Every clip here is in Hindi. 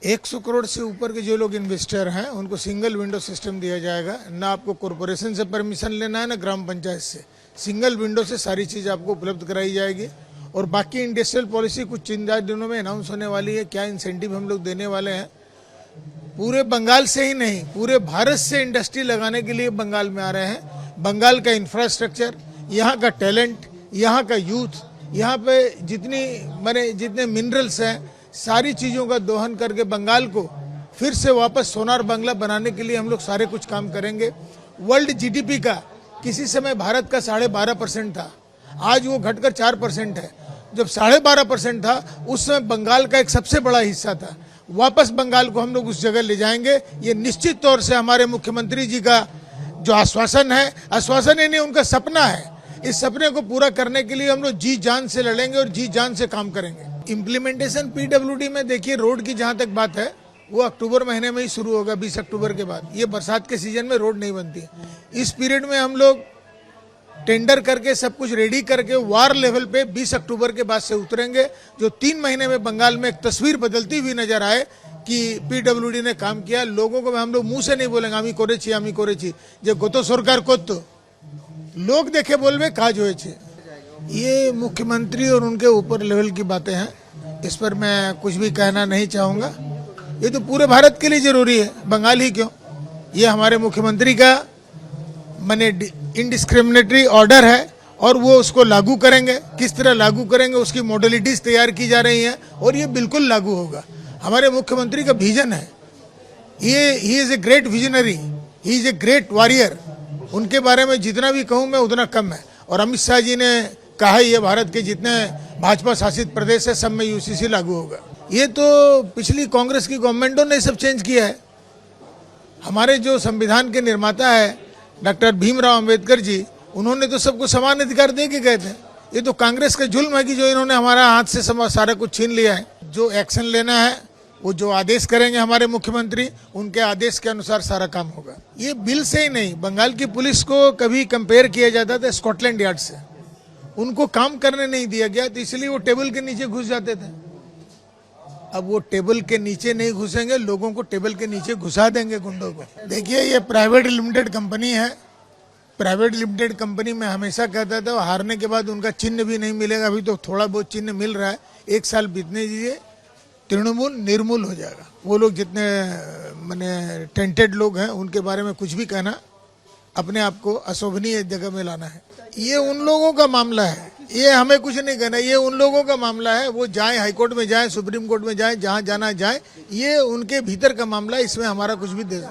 100 करोड़ से ऊपर के जो लोग इन्वेस्टर हैं उनको सिंगल विंडो सिस्टम दिया जाएगा। ना आपको कॉरपोरेशन से परमिशन लेना है, ना ग्राम पंचायत से। सिंगल विंडो से सारी चीज़ आपको उपलब्ध कराई जाएगी। और बाकी इंडस्ट्रियल पॉलिसी कुछ 3-4 दिनों में अनाउंस होने वाली है। क्या इंसेंटिव हम लोग देने वाले हैं, पूरे बंगाल से ही नहीं पूरे भारत से इंडस्ट्री लगाने के लिए बंगाल में आ रहे हैं। बंगाल का इंफ्रास्ट्रक्चर, यहाँ का टैलेंट, यहाँ का यूथ, यहाँ पे जितने मिनरल्स हैं, सारी चीज़ों का दोहन करके बंगाल को फिर से वापस सोनार बांग्ला बनाने के लिए हम लोग सारे कुछ काम करेंगे। वर्ल्ड जीडीपी का किसी समय भारत का 12.5% था, आज वो घटकर 4% है। जब 12.5% था उस समय बंगाल का एक सबसे बड़ा हिस्सा था। वापस बंगाल को हम लोग उस जगह ले जाएंगे। ये निश्चित तौर से हमारे मुख्यमंत्री जी का जो आश्वासन है, आश्वासन ही नहीं उनका सपना है। इस सपने को पूरा करने के लिए हम लोग जी जान से लड़ेंगे और जी जान से काम करेंगे। इम्प्लीमेंटेशन पीडब्ल्यूडी में देखिए, रोड की जहाँ तक बात है वो अक्टूबर महीने में ही शुरू होगा, 20 अक्टूबर के बाद। ये बरसात के सीजन में रोड नहीं बनती है। इस पीरियड में हम लोग टेंडर करके सब कुछ रेडी करके वार लेवल पे 20 अक्टूबर के बाद से उतरेंगे। जो 3 महीने में बंगाल में एक तस्वीर बदलती हुई नजर आए कि पीडब्ल्यूडी ने काम किया। लोगों को हम लोग मुंह से नहीं बोलेंगे आमी करेছি, जो गत सरकार करतो, लोग देखे बोलबे काज होयेछे। ये मुख्यमंत्री और उनके ऊपर लेवल की बातें हैं, इस पर मैं कुछ भी कहना नहीं चाहूँगा। ये तो पूरे भारत के लिए जरूरी है, बंगाल ही क्यों। ये हमारे मुख्यमंत्री का इनडिस्क्रिमिनेटरी ऑर्डर है और वो उसको लागू करेंगे। किस तरह लागू करेंगे उसकी मॉडलिटीज तैयार की जा रही हैं और ये बिल्कुल लागू होगा। हमारे मुख्यमंत्री का विजन है, ये he is a great visionary, he is a great warrior. उनके बारे में जितना भी कहूँ मैं उतना कम है। और अमित शाह जी ने कहा है ये भारत के जितने भाजपा शासित प्रदेश है सब में यूसीसी लागू होगा। ये तो पिछली कांग्रेस की गवर्नमेंटों ने सब चेंज किया है। हमारे जो संविधान के निर्माता है डॉक्टर भीमराव अंबेडकर जी, उन्होंने तो सबको समान अधिकार दे के गए थे। ये तो कांग्रेस का जुल्म है कि जो इन्होंने हमारा हाथ से सारा कुछ छीन लिया है। जो एक्शन लेना है, वो जो आदेश करेंगे हमारे मुख्यमंत्री, उनके आदेश के अनुसार सारा काम होगा। ये बिल से ही नहीं, बंगाल की पुलिस को कभी कंपेयर किया जाता था स्कॉटलैंड यार्ड से। उनको काम करने नहीं दिया गया तो इसलिए वो टेबल के नीचे घुस जाते थे। अब वो टेबल के नीचे नहीं घुसेंगे, लोगों को टेबल के नीचे घुसा देंगे, गुंडों को। देखिए, ये प्राइवेट लिमिटेड कंपनी है। प्राइवेट लिमिटेड कंपनी में हमेशा कहता था हारने के बाद उनका चिन्ह भी नहीं मिलेगा। अभी तो थोड़ा बहुत चिन्ह मिल रहा है, 1 साल बीतने दीजिए, तृणमूल निर्मूल हो जाएगा। वो लोग जितने टेंटेड लोग हैं उनके बारे में कुछ भी कहना अपने आप को अशोभनीय जगह में लाना है। ये उन लोगों का मामला है, ये हमें कुछ नहीं कहना। ये उन लोगों का मामला है, वो जाए हाईकोर्ट में जाए, सुप्रीम कोर्ट में जाए, जहाँ जाना जाए, ये उनके भीतर का मामला है। इसमें हमारा कुछ भी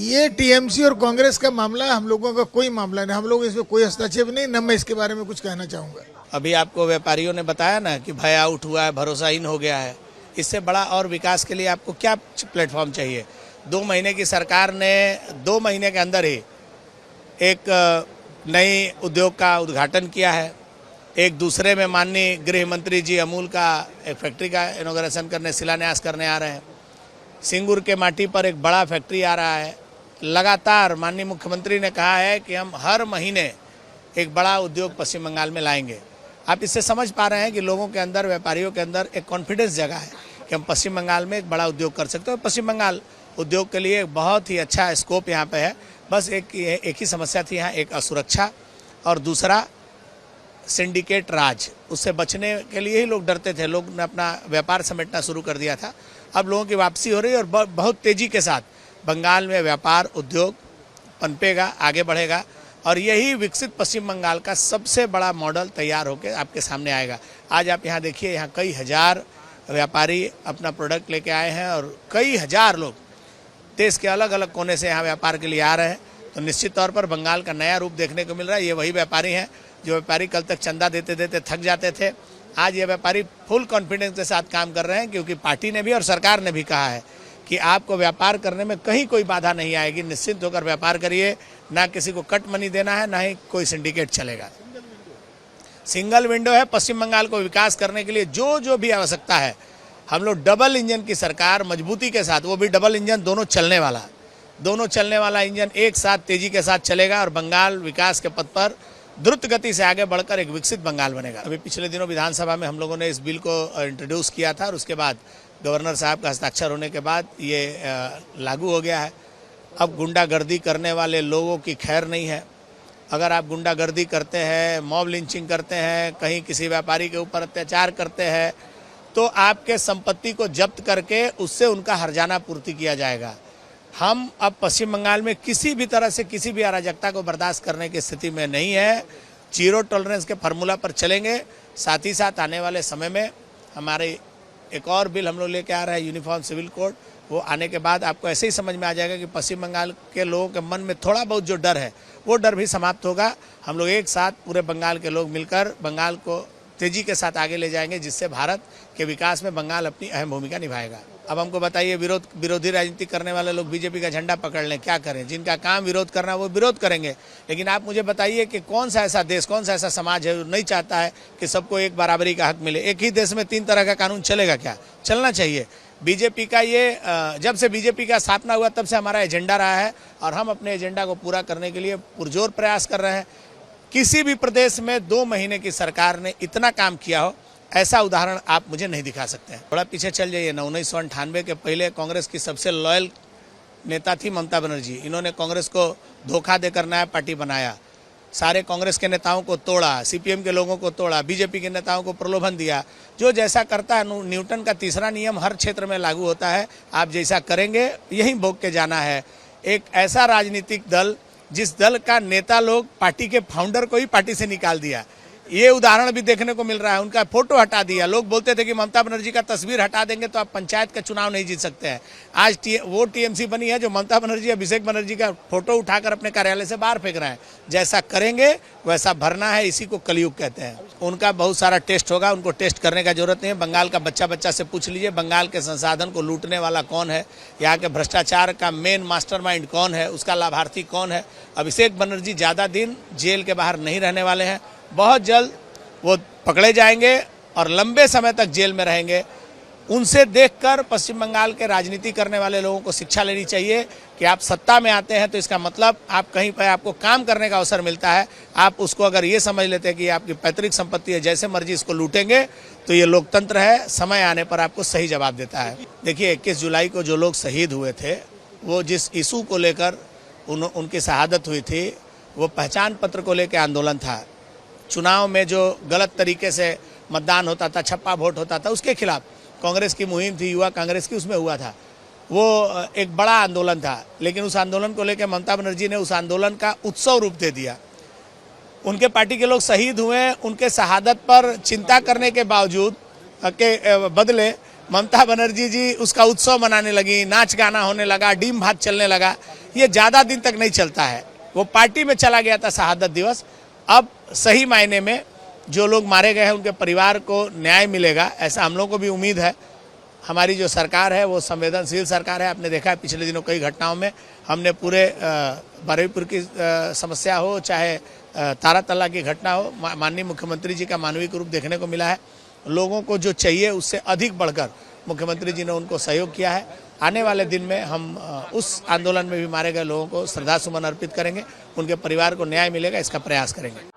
ये टीएमसी और कांग्रेस का मामला है, हम लोगों का कोई मामला नहीं। हम लोग इसमें कोई हस्तक्षेप नहीं, न मैं इसके बारे में कुछ कहना चाहूँगा। अभी आपको व्यापारियों ने बताया ना कि भय आउट हुआ है, भरोसाहीन हो गया है। इससे बड़ा और विकास के लिए आपको क्या प्लेटफॉर्म चाहिए? 2 महीने की सरकार ने 2 महीने के अंदर ही एक नई उद्योग का उद्घाटन किया है। एक दूसरे में माननीय गृह मंत्री जी अमूल का एक फैक्ट्री का इनॉग्रेशन करने, शिलान्यास करने आ रहे हैं। सिंगूर के माटी पर एक बड़ा फैक्ट्री आ रहा है। लगातार माननीय मुख्यमंत्री ने कहा है कि हम हर महीने एक बड़ा उद्योग पश्चिम बंगाल में लाएंगे। आप इससे समझ पा रहे हैं कि लोगों के अंदर, व्यापारियों के अंदर एक कॉन्फिडेंस जगह है कि हम पश्चिम बंगाल में एक बड़ा उद्योग कर सकते हैं। पश्चिम बंगाल उद्योग के लिए बहुत ही अच्छा स्कोप यहाँ पे है। बस एक ही समस्या थी यहाँ, एक असुरक्षा और दूसरा सिंडिकेट राज। उससे बचने के लिए ही लोग डरते थे। लोग ने अपना व्यापार समेटना शुरू कर दिया था। अब लोगों की वापसी हो रही है और बहुत तेज़ी के साथ बंगाल में व्यापार उद्योग पनपेगा, आगे बढ़ेगा और यही विकसित पश्चिम बंगाल का सबसे बड़ा मॉडल तैयार होकर आपके सामने आएगा। आज आप यहाँ देखिए, यहाँ कई हज़ार व्यापारी अपना प्रोडक्ट लेके आए हैं और कई हज़ार लोग देश के अलग अलग कोने से यहाँ व्यापार के लिए आ रहे हैं। तो निश्चित तौर पर बंगाल का नया रूप देखने को मिल रहा है। ये वही व्यापारी हैं जो व्यापारी कल तक चंदा देते देते थक जाते थे। आज ये व्यापारी फुल कॉन्फिडेंस के साथ काम कर रहे हैं, क्योंकि पार्टी ने भी और सरकार ने भी कहा है कि आपको व्यापार करने में कहीं कोई बाधा नहीं आएगी। निश्चिंत होकर व्यापार करिए, ना किसी को कट मनी देना है, ना ही कोई सिंडिकेट चलेगा। सिंगल विंडो है। पश्चिम बंगाल को विकास करने के लिए जो भी आवश्यकता है, हम लोग डबल इंजन की सरकार मजबूती के साथ, वो भी डबल इंजन, दोनों चलने वाला इंजन एक साथ तेजी के साथ चलेगा और बंगाल विकास के पथ पर द्रुत गति से आगे बढ़कर एक विकसित बंगाल बनेगा। अभी पिछले दिनों विधानसभा में हम लोगों ने इस बिल को इंट्रोड्यूस किया था और उसके बाद गवर्नर साहब का हस्ताक्षर होने के बाद ये लागू हो गया है। अब गुंडागर्दी करने वाले लोगों की खैर नहीं है। अगर आप गुंडागर्दी करते हैं, मॉब लिंचिंग करते हैं, कहीं किसी व्यापारी के ऊपर अत्याचार करते हैं, तो आपके संपत्ति को जब्त करके उससे उनका हर्जाना पूर्ति किया जाएगा। हम अब पश्चिम बंगाल में किसी भी तरह से किसी भी अराजकता को बर्दाश्त करने की स्थिति में नहीं है। जीरो टॉलरेंस के फार्मूला पर चलेंगे। साथ ही साथ आने वाले समय में हमारे एक और बिल हम लोग लेके आ रहे हैं, यूनिफॉर्म सिविल कोड। वो आने के बाद आपको ऐसे ही समझ में आ जाएगा कि पश्चिम बंगाल के लोगों के मन में थोड़ा बहुत जो डर है वो डर भी समाप्त होगा। हम लोग एक साथ पूरे बंगाल के लोग मिलकर बंगाल को तेजी के साथ आगे ले जाएंगे, जिससे भारत के विकास में बंगाल अपनी अहम भूमिका निभाएगा। अब हमको बताइए, विरोधी राजनीति करने वाले लोग बीजेपी का झंडा पकड़ लें, क्या करें? जिनका काम विरोध करना है वो विरोध करेंगे, लेकिन आप मुझे बताइए कि कौन सा ऐसा देश, कौन सा ऐसा समाज है जो नहीं चाहता है कि सबको एक बराबरी का हक मिले? एक ही देश में 3 तरह का कानून चलेगा क्या? चलना चाहिए। बीजेपी का ये जब से बीजेपी का स्थापना हुआ तब से हमारा एजेंडा रहा है और हम अपने एजेंडा को पूरा करने के लिए पुरजोर प्रयास कर रहे हैं। किसी भी प्रदेश में 2 महीने की सरकार ने इतना काम किया हो, ऐसा उदाहरण आप मुझे नहीं दिखा सकते हैं। थोड़ा पीछे चल जाइए ना, 1998 के पहले कांग्रेस की सबसे लॉयल नेता थी ममता बनर्जी। इन्होंने कांग्रेस को धोखा देकर नया पार्टी बनाया, सारे कांग्रेस के नेताओं को तोड़ा, सीपीएम के लोगों को तोड़ा, बीजेपी के नेताओं को प्रलोभन दिया। जो जैसा करता है, न्यूटन का तीसरा नियम हर क्षेत्र में लागू होता है। आप जैसा करेंगे यही भोग के जाना है। एक ऐसा राजनीतिक दल जिस दल का नेता लोग पार्टी के फाउंडर को ही पार्टी से निकाल दिया, ये उदाहरण भी देखने को मिल रहा है। उनका फोटो हटा दिया। लोग बोलते थे कि ममता बनर्जी का तस्वीर हटा देंगे तो आप पंचायत का चुनाव नहीं जीत सकते हैं। आज वो टीएमसी बनी है जो ममता बनर्जी, अभिषेक बनर्जी का फोटो उठाकर अपने कार्यालय से बाहर फेंक रहे हैं। जैसा करेंगे वैसा भरना है, इसी को कलयुग कहते हैं। उनका बहुत सारा टेस्ट होगा, उनको टेस्ट करने का जरूरत नहीं है। बंगाल का बच्चा से पूछ लीजिए, बंगाल के संसाधन को लूटने वाला कौन है, यहाँ के भ्रष्टाचार का मेन मास्टरमाइंड कौन है, उसका लाभार्थी कौन है। अभिषेक बनर्जी ज़्यादा दिन जेल के बाहर नहीं रहने वाले हैं। बहुत जल्द वो पकड़े जाएंगे और लंबे समय तक जेल में रहेंगे। उनसे देखकर पश्चिम बंगाल के राजनीति करने वाले लोगों को शिक्षा लेनी चाहिए कि आप सत्ता में आते हैं तो इसका मतलब आप कहीं पर आपको काम करने का अवसर मिलता है। आप उसको अगर ये समझ लेते हैं कि आपकी पैतृक संपत्ति है, जैसे मर्जी इसको लूटेंगे, तो ये लोकतंत्र है। समय आने पर आपको सही जवाब देता है। देखिए, 21 जुलाई को जो लोग शहीद हुए थे, वो जिस इशू को लेकर उनकी शहादत हुई थी, वो पहचान पत्र को लेकर आंदोलन था। चुनाव में जो गलत तरीके से मतदान होता था, छप्पा वोट होता था, उसके खिलाफ कांग्रेस की मुहिम थी, युवा कांग्रेस की, उसमें हुआ था। वो एक बड़ा आंदोलन था, लेकिन उस आंदोलन को लेकर ममता बनर्जी ने उस आंदोलन का उत्सव रूप दे दिया। उनके पार्टी के लोग शहीद हुए, उनके शहादत पर चिंता करने के बावजूद के बदले ममता बनर्जी जी उसका उत्सव मनाने लगी, नाच गाना होने लगा, डीम भात चलने लगा। ये ज़्यादा दिन तक नहीं चलता है। वो पार्टी में चला गया था शहादत दिवस। अब सही मायने में जो लोग मारे गए हैं उनके परिवार को न्याय मिलेगा, ऐसा हम लोग को भी उम्मीद है। हमारी जो सरकार है वो संवेदनशील सरकार है। आपने देखा है पिछले दिनों कई घटनाओं में हमने पूरे बारुईपुर की समस्या हो, चाहे तारातल्ला की घटना हो, माननीय मुख्यमंत्री जी का मानवीय रूप देखने को मिला है। लोगों को जो चाहिए उससे अधिक बढ़कर मुख्यमंत्री जी ने उनको सहयोग किया है। आने वाले दिन में हम उस आंदोलन में भी मारे गए लोगों को श्रद्धासुमन अर्पित करेंगे, उनके परिवार को न्याय मिलेगा, इसका प्रयास करेंगे।